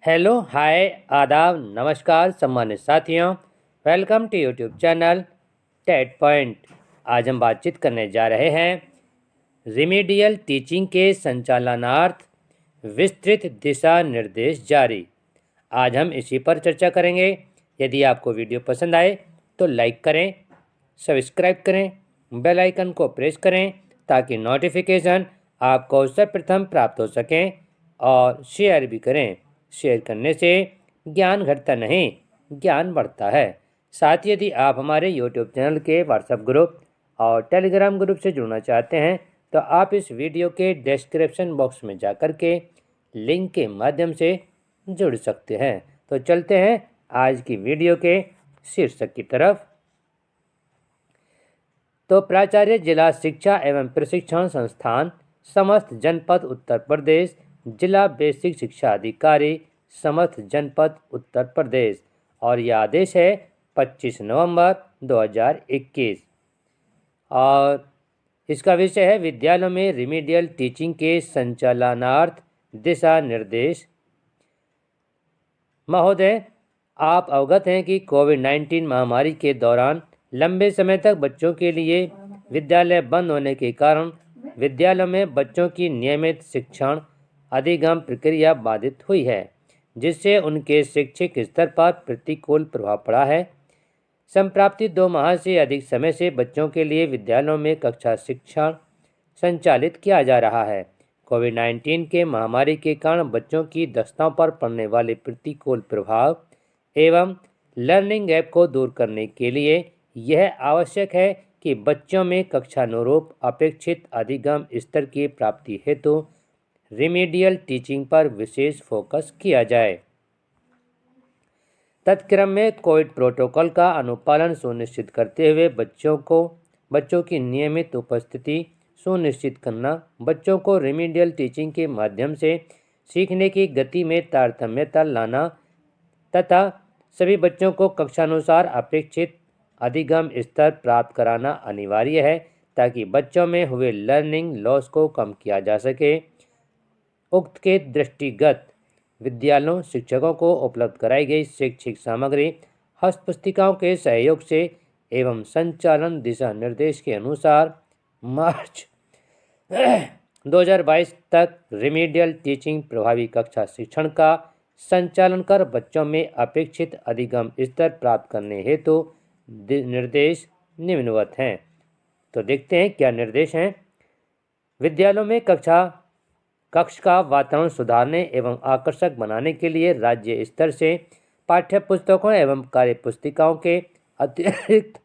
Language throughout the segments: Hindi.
हेलो हाय आदाब नमस्कार सम्मानित साथियों। Welcome to YouTube channel TET Point. आज हम बातचीत करने जा रहे हैं रिमीडियल टीचिंग के संचालनार्थ विस्तृत दिशा निर्देश जारी। आज हम इसी पर चर्चा करेंगे। यदि आपको वीडियो पसंद आए तो लाइक करें, सब्सक्राइब करें, बेल आइकन को प्रेस करें ताकि नोटिफिकेशन आपको सर्वप्रथम प्राप्त हो सकें, और शेयर भी करें। शेयर करने से ज्ञान घटता नहीं, ज्ञान बढ़ता है। साथ ही यदि आप हमारे यूट्यूब चैनल के व्हाट्सएप ग्रुप और टेलीग्राम ग्रुप से जुड़ना चाहते हैं तो आप इस वीडियो के डिस्क्रिप्शन बॉक्स में जाकर के लिंक के माध्यम से जुड़ सकते हैं। तो चलते हैं आज की वीडियो के शीर्षक की तरफ। तो प्राचार्य जिला शिक्षा एवं प्रशिक्षण संस्थान समस्त जनपद उत्तर प्रदेश, जिला बेसिक शिक्षा अधिकारी समस्त जनपद उत्तर प्रदेश, और यह आदेश है 25 नवंबर 2021। और इसका विषय है विद्यालयों में रिमीडियल टीचिंग के संचालनार्थ दिशा निर्देश। महोदय, आप अवगत हैं कि कोविड-19 महामारी के दौरान लंबे समय तक बच्चों के लिए विद्यालय बंद होने के कारण विद्यालयों में बच्चों की नियमित शिक्षण अधिगम प्रक्रिया बाधित हुई है, जिससे उनके शैक्षिक स्तर पर प्रतिकूल प्रभाव पड़ा है। संप्राप्ति 2 माह से अधिक समय से बच्चों के लिए विद्यालयों में कक्षा शिक्षण संचालित किया जा रहा है। कोविड-19 के महामारी के कारण बच्चों की दक्षताओं पर पड़ने वाले प्रतिकूल प्रभाव एवं लर्निंग गैप को दूर करने के लिए यह आवश्यक है कि बच्चों में कक्षानुरूप अपेक्षित अधिगम स्तर की प्राप्ति हेतु रिमीडियल टीचिंग पर विशेष फोकस किया जाए। तत्क्रम में कोविड प्रोटोकॉल का अनुपालन सुनिश्चित करते हुए बच्चों की नियमित उपस्थिति सुनिश्चित करना, बच्चों को रिमीडियल टीचिंग के माध्यम से सीखने की गति में तारतम्यता लाना तथा सभी बच्चों को कक्षानुसार अपेक्षित अधिगम स्तर प्राप्त कराना अनिवार्य है, ताकि बच्चों में हुए लर्निंग लॉस को कम किया जा सके। उक्त के दृष्टिगत विद्यालयों शिक्षकों को उपलब्ध कराई गई शैक्षिक सामग्री हस्तपुस्तिकाओं के सहयोग से एवं संचालन दिशा निर्देश के अनुसार मार्च 2022 तक रिमीडियल टीचिंग प्रभावी कक्षा शिक्षण का संचालन कर बच्चों में अपेक्षित अधिगम स्तर प्राप्त करने हेतु निर्देश निम्नवत हैं। तो देखते हैं क्या निर्देश हैं। विद्यालयों में कक्ष का वातावरण सुधारने एवं आकर्षक बनाने के लिए राज्य स्तर से पाठ्य पुस्तकों एवं कार्य पुस्तिकाओं के अतिरिक्त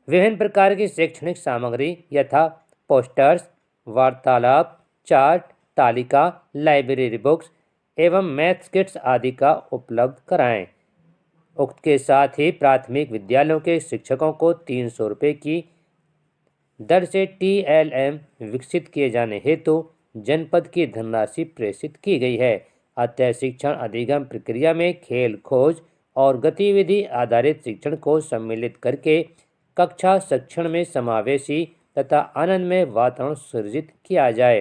विभिन्न प्रकार की शैक्षणिक सामग्री यथा पोस्टर्स, वार्तालाप, चार्ट, तालिका, लाइब्रेरी बुक्स एवं मैथ्स किट्स आदि का उपलब्ध कराएं। उक्त के साथ ही प्राथमिक विद्यालयों के शिक्षकों को 300 रुपये की दर से TLM विकसित किए जाने हेतु जनपद की धनराशि प्रेषित की गई है। अतः शिक्षण अधिगम प्रक्रिया में खेल खोज और गतिविधि आधारित शिक्षण को सम्मिलित करके कक्षा शिक्षण में समावेशी तथा आनंदमय वातावरण सृजित किया जाए।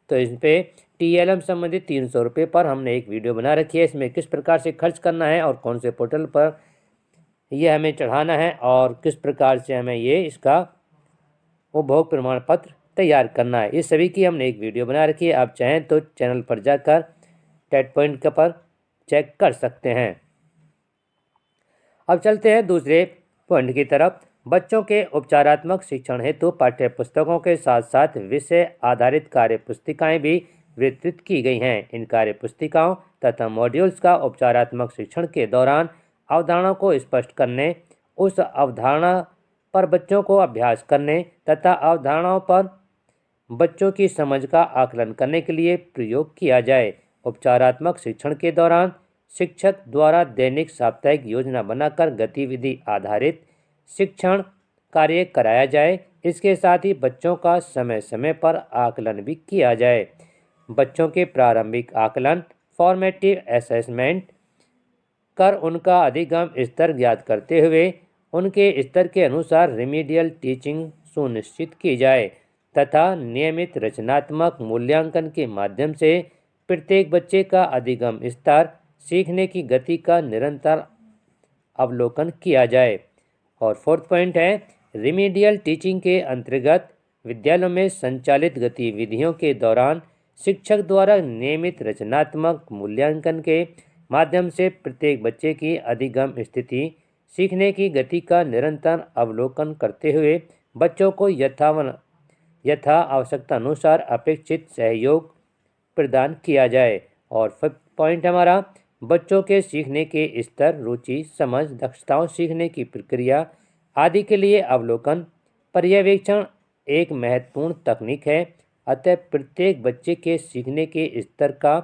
तो इस पे TLM संबंधित 300 रुपये पर हमने एक वीडियो बना रखी है। इसमें किस प्रकार से खर्च करना है और कौन से पोर्टल पर यह हमें चढ़ाना है और किस प्रकार से हमें ये इसका उपभोग प्रमाण पत्र तैयार करना है, इस सभी की हमने एक वीडियो बना रखी है। आप चाहें तो चैनल पर जाकर टेट पॉइंट के पर चेक कर सकते हैं। अब चलते हैं दूसरे पॉइंट की तरफ। बच्चों के उपचारात्मक शिक्षण हेतु पाठ्य पुस्तकों के साथ साथ विषय आधारित कार्य पुस्तिकाएं भी वितरित की गई हैं। इन कार्य पुस्तिकाओं तथा मॉड्यूल्स का उपचारात्मक शिक्षण के दौरान अवधारणाओं को स्पष्ट करने, उस अवधारणा पर बच्चों को अभ्यास करने तथा अवधारणाओं पर बच्चों की समझ का आकलन करने के लिए प्रयोग किया जाए। उपचारात्मक शिक्षण के दौरान शिक्षक द्वारा दैनिक साप्ताहिक योजना बनाकर गतिविधि आधारित शिक्षण कार्य कराया जाए। इसके साथ ही बच्चों का समय समय पर आकलन भी किया जाए। बच्चों के प्रारंभिक आकलन फॉर्मेटिव असेसमेंट कर उनका अधिगम स्तर ज्ञात करते हुए उनके स्तर के अनुसार रिमीडियल टीचिंग सुनिश्चित की जाए तथा नियमित रचनात्मक मूल्यांकन के माध्यम से प्रत्येक बच्चे का अधिगम स्तर, सीखने की गति का निरंतर अवलोकन किया जाए। और फोर्थ पॉइंट है, रिमीडियल टीचिंग के अंतर्गत विद्यालयों में संचालित गतिविधियों के दौरान शिक्षक द्वारा नियमित रचनात्मक मूल्यांकन के माध्यम से प्रत्येक बच्चे की अधिगम स्थिति, सीखने की गति का निरंतर अवलोकन करते हुए बच्चों को यथा आवश्यकता अनुसार अपेक्षित सहयोग प्रदान किया जाए। और फिफ्थ पॉइंट हमारा, बच्चों के सीखने के स्तर, रुचि, समझ, दक्षताओं, सीखने की प्रक्रिया आदि के लिए अवलोकन पर्यवेक्षण एक महत्वपूर्ण तकनीक है। अतः प्रत्येक बच्चे के सीखने के स्तर का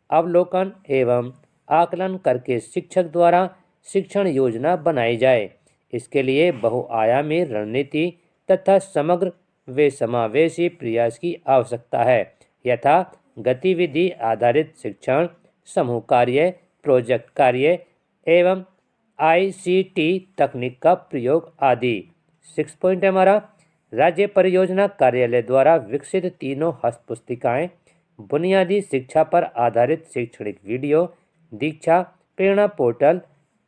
अवलोकन एवं आकलन करके शिक्षक द्वारा शिक्षण योजना बनाई जाए। इसके लिए बहुआयामी रणनीति तथा समग्र व समावेशी प्रयास की आवश्यकता है, यथा गतिविधि आधारित शिक्षण, समूह कार्य, प्रोजेक्ट कार्य एवं ICT तकनीक का प्रयोग आदि। 6 पॉइंट हमारा, राज्य परियोजना कार्यालय द्वारा विकसित तीनों हस्तपुस्तिकाएं बुनियादी शिक्षा पर आधारित शैक्षणिक वीडियो, दीक्षा प्रेरणा पोर्टल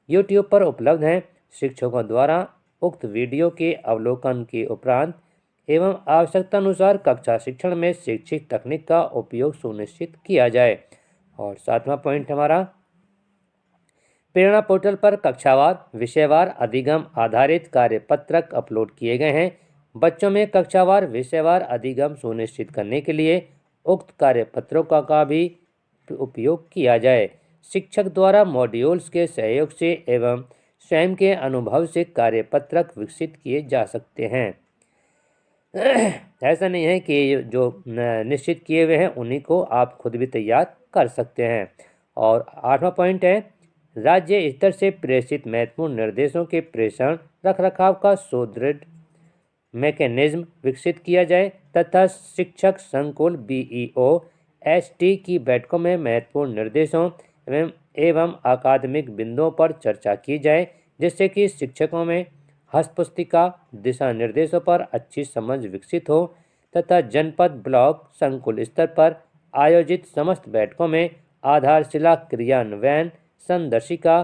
YouTube पर उपलब्ध हैं। शिक्षकों द्वारा उक्त वीडियो के अवलोकन के उपरांत एवं आवश्यकता अनुसार कक्षा शिक्षण में शैक्षिक तकनीक का उपयोग सुनिश्चित किया जाए। और 7वां पॉइंट हमारा, प्रेरणा पोर्टल पर कक्षावार विषयवार अधिगम आधारित कार्यपत्रक अपलोड किए गए हैं। बच्चों में कक्षावार विषयवार अधिगम सुनिश्चित करने के लिए उक्त कार्यपत्रों का भी उपयोग किया जाए। शिक्षक द्वारा मॉड्यूल्स के सहयोग से एवं स्वयं के अनुभव से कार्यपत्रक विकसित किए जा सकते हैं। ऐसा नहीं है कि जो निश्चित किए हुए हैं उन्हीं को आप खुद भी तैयार कर सकते हैं। और 8वां पॉइंट है, राज्य स्तर से प्रेषित महत्वपूर्ण निर्देशों के प्रेषण रखरखाव का सुदृढ़ मैकेनिज्म विकसित किया जाए तथा शिक्षक संकुल BEO ST की बैठकों में महत्वपूर्ण निर्देशों एवं अकादमिक बिंदुओं पर चर्चा की जाए, जिससे कि शिक्षकों में हस्तपुस्तिका दिशा निर्देशों पर अच्छी समझ विकसित हो तथा जनपद ब्लॉक संकुल स्तर पर आयोजित समस्त बैठकों में आधारशिला क्रियान्वयन संदर्शिका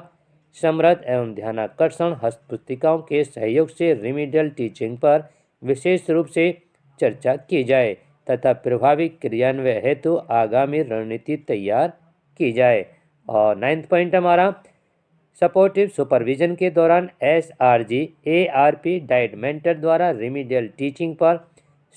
समृद्ध एवं ध्यानाकर्षण हस्तपुस्तिकाओं के सहयोग से रिमीडियल टीचिंग पर विशेष रूप से चर्चा की जाए तथा प्रभावी क्रियान्वयन हेतु आगामी रणनीति तैयार की जाए। और 9वां पॉइंट हमारा, सपोर्टिव सुपरविजन के दौरान SRG ARP डाइट मेंटर द्वारा रिमीडियल टीचिंग पर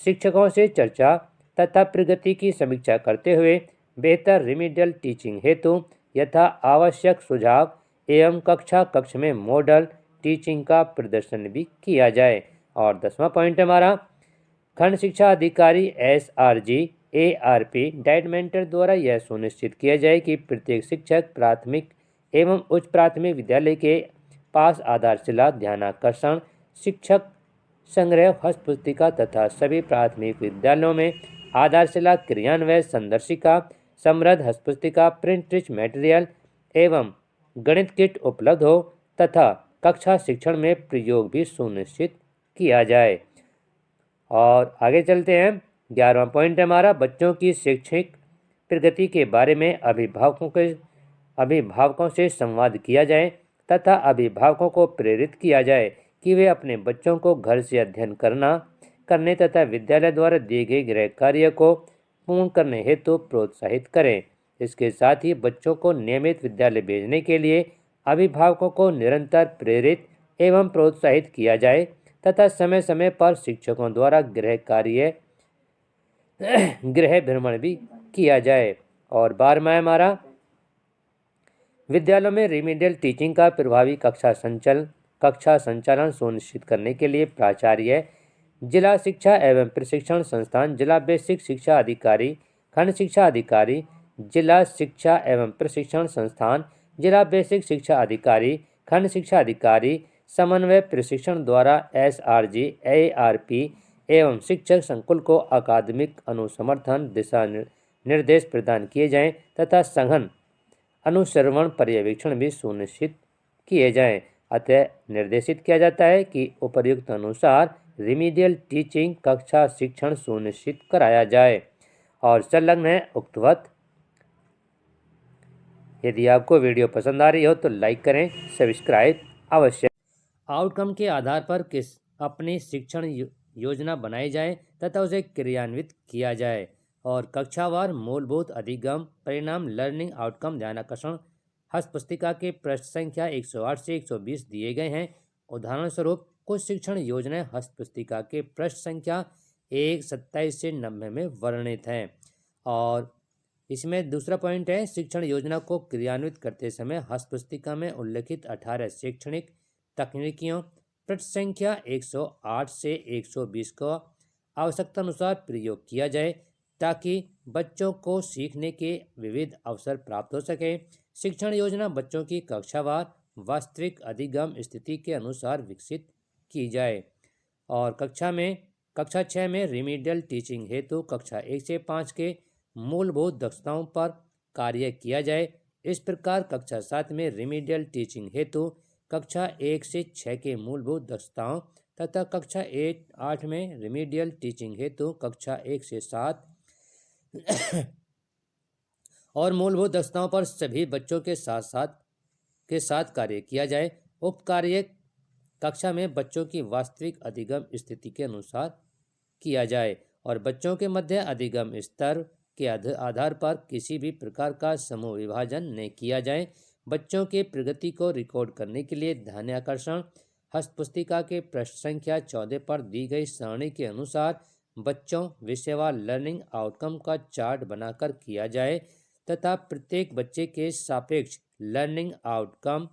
शिक्षकों से चर्चा तथा प्रगति की समीक्षा करते हुए बेहतर रिमीडियल टीचिंग हेतु यथा आवश्यक सुझाव एवं कक्ष में मॉडल टीचिंग का प्रदर्शन भी किया जाए। और 10वां पॉइंट हमारा, खंड शिक्षा अधिकारी SRG ARP डाइट मेंटर द्वारा यह सुनिश्चित किया जाए कि प्रत्येक शिक्षक प्राथमिक एवं उच्च प्राथमिक विद्यालय के पास आधारशिला ध्यानाकर्षण शिक्षक संग्रह हस्तपुस्तिका तथा सभी प्राथमिक विद्यालयों में आधारशिला क्रियान्वयन संदर्शिका समृद्ध हस्तपुस्तिका प्रिंट रिच मटेरियल एवं गणित किट उपलब्ध हो तथा कक्षा शिक्षण में प्रयोग भी सुनिश्चित किया जाए। और आगे चलते हैं, 11वां पॉइंट हमारा, बच्चों की शैक्षणिक प्रगति के बारे में अभिभावकों से संवाद किया जाए तथा अभिभावकों को प्रेरित किया जाए कि वे अपने बच्चों को घर से अध्ययन करने तथा विद्यालय द्वारा दिए गए गृह कार्य को पूर्ण करने हेतु प्रोत्साहित करें। इसके साथ ही बच्चों को नियमित विद्यालय भेजने के लिए अभिभावकों को निरंतर प्रेरित एवं प्रोत्साहित किया जाए तथा समय समय पर शिक्षकों द्वारा गृह भ्रमण भी किया जाए। और 12वां हमारा, विद्यालयों में रिमीडियल टीचिंग का प्रभावी कक्षा संचालन सुनिश्चित करने के लिए प्राचार्य, जिला शिक्षा एवं प्रशिक्षण संस्थान, जिला बेसिक शिक्षा अधिकारी, खंड शिक्षा अधिकारी, जिला शिक्षा एवं प्रशिक्षण संस्थान, जिला बेसिक शिक्षा अधिकारी, खंड शिक्षा अधिकारी समन्वय प्रशिक्षण द्वारा SRG ARP एवं शिक्षक संकुल को अकादमिक अनुसमर्थन दिशा निर्देश प्रदान किए जाएं तथा सघन अनुश्रवण पर्यवेक्षण भी सुनिश्चित किए जाएं। अतः निर्देशित किया जाता है कि उपर्युक्त अनुसार रिमीडियल टीचिंग कक्षा शिक्षण सुनिश्चित कराया जाए। और संलग्न है उक्तवत यदि आपको वीडियो पसंद आ रही हो तो लाइक करें, सब्सक्राइब अवश्य। आउटकम के आधार पर किस अपनी शिक्षण योजना बनाई जाए तथा उसे क्रियान्वित किया जाए। और कक्षावार मूलभूत अधिगम परिणाम लर्निंग आउटकम ध्यानाकर्षण हस्तपुस्तिका के पृष्ठ संख्या 108 से 120 दिए गए हैं। उदाहरण स्वरूप कुछ शिक्षण योजनाएं हस्तपुस्तिका के पृष्ठ संख्या 127 से 90 में वर्णित हैं। और इसमें दूसरा पॉइंट है, शिक्षण योजना को क्रियान्वित करते समय हस्तपुस्तिका में उल्लिखित 18 शैक्षणिक तकनीकियों पृष्ठ संख्या 108 से 120 का आवश्यकता अनुसार प्रयोग किया जाए ताकि बच्चों को सीखने के विविध अवसर प्राप्त हो सके। शिक्षण योजना बच्चों की कक्षावार वास्तविक अधिगम स्थिति के अनुसार विकसित की जाए। और कक्षा 6 में रिमीडियल टीचिंग हेतु कक्षा 1 से 5 के मूलभूत दक्षताओं पर कार्य किया जाए। इस प्रकार कक्षा 7 में रिमीडियल टीचिंग हेतु कक्षा 1 से 6 के मूलभूत दक्षताओं तथा कक्षा 8 में रिमीडियल टीचिंग हेतु कक्षा 1 से 7 और मूलभूत दक्षताओं पर सभी बच्चों के साथ कार्य किया जाए। उक्त कार्य कक्षा में बच्चों की वास्तविक अधिगम स्थिति के अनुसार किया जाए और बच्चों के मध्य अधिगम स्तर के आधार पर किसी भी प्रकार का समूह विभाजन न किया जाए। बच्चों के प्रगति को रिकॉर्ड करने के लिए ध्यानाकर्षण हस्तपुस्तिका के पृष्ठ संख्या 14 पर दी गई सारणी के अनुसार बच्चों विषयवार लर्निंग आउटकम का चार्ट बनाकर किया जाए तथा प्रत्येक बच्चे के सापेक्ष लर्निंग आउटकम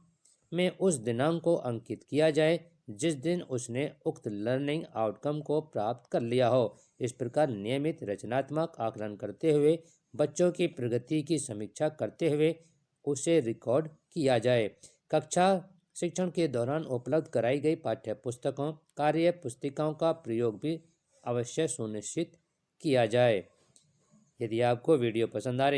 में उस दिनांक को अंकित किया जाए जिस दिन उसने उक्त लर्निंग आउटकम को प्राप्त कर लिया हो। इस प्रकार नियमित रचनात्मक आकलन करते हुए बच्चों की प्रगति की समीक्षा करते हुए उसे रिकॉर्ड किया जाए। कक्षा शिक्षण के दौरान उपलब्ध कराई गई पाठ्य पुस्तकों कार्य पुस्तिकाओं का प्रयोग भी अवश्य सुनिश्चित किया जाए। यदि आपको वीडियो पसंद आ रही